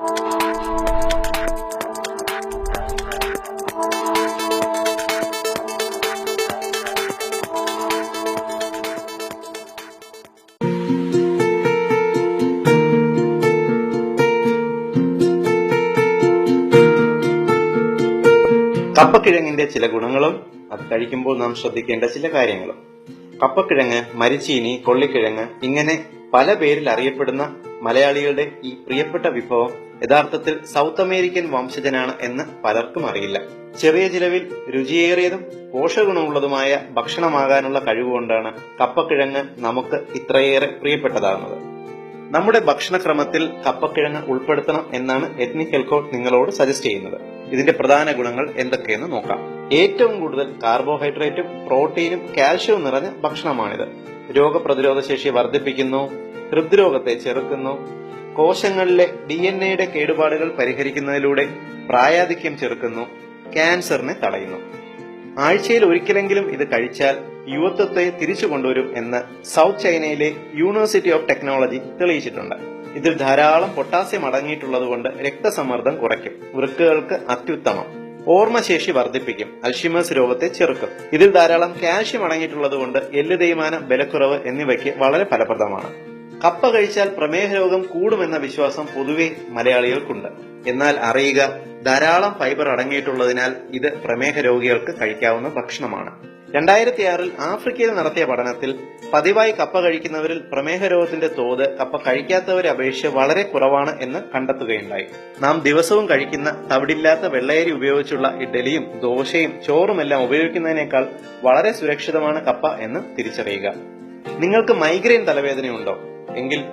കപ്പക്കിഴങ്ങിന്റെ ചില ഗുണങ്ങളും അത് കഴിക്കുമ്പോൾ നാം ശ്രദ്ധിക്കേണ്ട ചില കാര്യങ്ങളും. കപ്പക്കിഴങ്ങ്, മരിച്ചീനി, കൊള്ളിക്കിഴങ്ങ് ഇങ്ങനെ പല പേരിൽ അറിയപ്പെടുന്ന മലയാളികളുടെ ഈ പ്രിയപ്പെട്ട വിഭവം യഥാർത്ഥത്തിൽ സൗത്ത് അമേരിക്കൻ വംശജനാണ് എന്ന് പലർക്കും അറിയില്ല. ചെറിയ ചിലവിൽ രുചിയേറിയതും പോഷകഗുണമുള്ളതുമായ ഭക്ഷണമാകാനുള്ള കഴിവുകൊണ്ടാണ് കപ്പക്കിഴങ്ങ് നമുക്ക് ഇത്രയേറെ പ്രിയപ്പെട്ടതാകുന്നത്. നമ്മുടെ ഭക്ഷണക്രമത്തിൽ കപ്പക്കിഴങ്ങ് ഉൾപ്പെടുത്തണം എന്നാണ് എത്നിക് ഹെൽത്ത് കോഡ് നിങ്ങളോട് സജസ്റ്റ് ചെയ്യുന്നത്. ഇതിന്റെ പ്രധാന ഗുണങ്ങൾ എന്തൊക്കെയെന്ന് നോക്കാം. ഏറ്റവും കൂടുതൽ കാർബോഹൈഡ്രേറ്റും പ്രോട്ടീനും കാൽഷ്യവും നിറഞ്ഞ ഭക്ഷണമാണിത്. രോഗപ്രതിരോധ ശേഷി വർദ്ധിപ്പിക്കുന്നു, ഹൃദ്രോഗത്തെ ചെറുക്കുന്നു, കോശങ്ങളിലെ DNA കേടുപാടുകൾ പരിഹരിക്കുന്നതിലൂടെ പ്രായാധിക്യം ചെറുക്കുന്നു, ക്യാൻസറിനെ തടയുന്നു. ആഴ്ചയിൽ ഒരിക്കലെങ്കിലും ഇത് കഴിച്ചാൽ യുവത്വത്തെ തിരിച്ചു കൊണ്ടുവരും എന്ന് സൗത്ത് ചൈനയിലെ യൂണിവേഴ്സിറ്റി ഓഫ് ടെക്നോളജി തെളിയിച്ചിട്ടുണ്ട്. ഇതിൽ ധാരാളം പൊട്ടാസ്യം അടങ്ങിയിട്ടുള്ളതുകൊണ്ട് രക്തസമ്മർദ്ദം കുറയ്ക്കും, വൃക്കകൾക്ക് അത്യുത്തമം, ഓർമ്മശേഷി വർദ്ധിപ്പിക്കും, അൽഷിമേഴ്സ് രോഗത്തെ ചെറുക്കും. ഇതിൽ ധാരാളം കാൽഷ്യം അടങ്ങിയിട്ടുള്ളതുകൊണ്ട് എല്ല് തേയ്മാനം, ബലക്കുറവ് എന്നിവയ്ക്ക് വളരെ ഫലപ്രദമാണ്. കപ്പ കഴിച്ചാൽ പ്രമേഹ രോഗം കൂടുമെന്ന വിശ്വാസം പൊതുവെ മലയാളികൾക്കുണ്ട്. എന്നാൽ അറിയുക, ധാരാളം ഫൈബർ അടങ്ങിയിട്ടുള്ളതിനാൽ ഇത് പ്രമേഹ രോഗികൾക്ക് കഴിക്കാവുന്ന ഭക്ഷണമാണ്. 2006 ആഫ്രിക്കയിൽ നടത്തിയ പഠനത്തിൽ പതിവായി കപ്പ കഴിക്കുന്നവരിൽ പ്രമേഹ രോഗത്തിന്റെ തോത് കപ്പ കഴിക്കാത്തവരെ അപേക്ഷിച്ച് വളരെ കുറവാണ് എന്ന് കണ്ടെത്തുകയുണ്ടായി. നാം ദിവസവും കഴിക്കുന്ന തവിടില്ലാത്ത വെള്ളയരി ഉപയോഗിച്ചുള്ള ഇഡ്ഡലിയും ദോശയും ചോറുമെല്ലാം ഉപയോഗിക്കുന്നതിനേക്കാൾ വളരെ സുരക്ഷിതമാണ് കപ്പ എന്ന് തിരിച്ചറിയുക. നിങ്ങൾക്ക് മൈഗ്രെയിൻ തലവേദനയുണ്ടോ എങ്കിൽ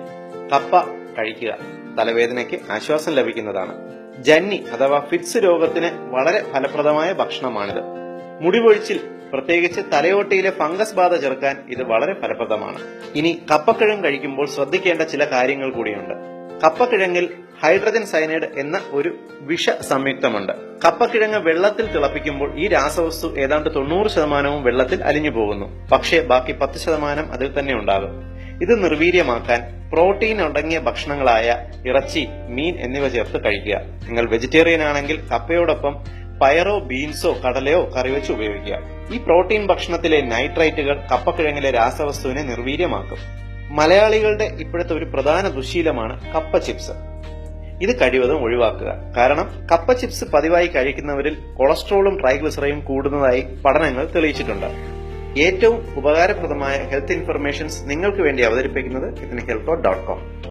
കപ്പ കഴിക്കുക, തലവേദനയ്ക്ക് ആശ്വാസം ലഭിക്കുന്നതാണ്. ജന്നി അഥവാ ഫിറ്റ്സ് രോഗത്തിന് വളരെ ഫലപ്രദമായ ഭക്ഷണമാണിത്. മുടിപൊഴിച്ചിൽ, പ്രത്യേകിച്ച് തലയോട്ടിയിലെ ഫംഗസ് ബാധ ചെറുക്കാൻ ഇത് വളരെ ഫലപ്രദമാണ്. ഇനി കപ്പക്കിഴങ്ങ് കഴിക്കുമ്പോൾ ശ്രദ്ധിക്കേണ്ട ചില കാര്യങ്ങൾ കൂടിയുണ്ട്. കപ്പക്കിഴങ്ങിൽ ഹൈഡ്രജൻ സയനൈഡ് എന്ന ഒരു വിഷ സംയുക്തമുണ്ട്. കപ്പക്കിഴങ്ങ് വെള്ളത്തിൽ തിളപ്പിക്കുമ്പോൾ ഈ രാസവസ്തു ഏതാണ്ട് 90% വെള്ളത്തിൽ അലിഞ്ഞു പോകുന്നു. പക്ഷേ ബാക്കി 10% അതിൽ തന്നെ ഉണ്ടാകും. ഇത് നിർവീര്യമാക്കാൻ പ്രോട്ടീൻ അടങ്ങിയ ഭക്ഷണങ്ങളായ ഇറച്ചി, മീൻ എന്നിവ ചേർത്ത് കഴിക്കുക. നിങ്ങൾ വെജിറ്റേറിയൻ ആണെങ്കിൽ കപ്പയോടൊപ്പം പയറോ ബീൻസോ കടലയോ കറിവെച്ച് ഉപയോഗിക്കുക. ഈ പ്രോട്ടീൻ ഭക്ഷണത്തിലെ നൈട്രൈറ്റുകൾ കപ്പക്കിഴങ്ങിലെ രാസവസ്തുവിനെ നിർവീര്യമാക്കും. മലയാളികളുടെ ഇപ്പോഴത്തെ ഒരു പ്രധാന ദുശ്ശീലമാണ് കപ്പ ചിപ്സ്. ഇത് കഴിവതും ഒഴിവാക്കുക. കാരണം കപ്പ ചിപ്സ് പതിവായി കഴിക്കുന്നവരിൽ കൊളസ്ട്രോളും ട്രൈഗ്ലിസറൈഡും കൂടുന്നതായി പഠനങ്ങൾ തെളിയിച്ചിട്ടുണ്ട്. ഏറ്റവും ഉപകാരപ്രദമായ ഹെൽത്ത് ഇൻഫർമേഷൻസ് നിങ്ങൾക്ക് വേണ്ടി അവതരിപ്പിക്കുന്നത് ethnichealthcode.com.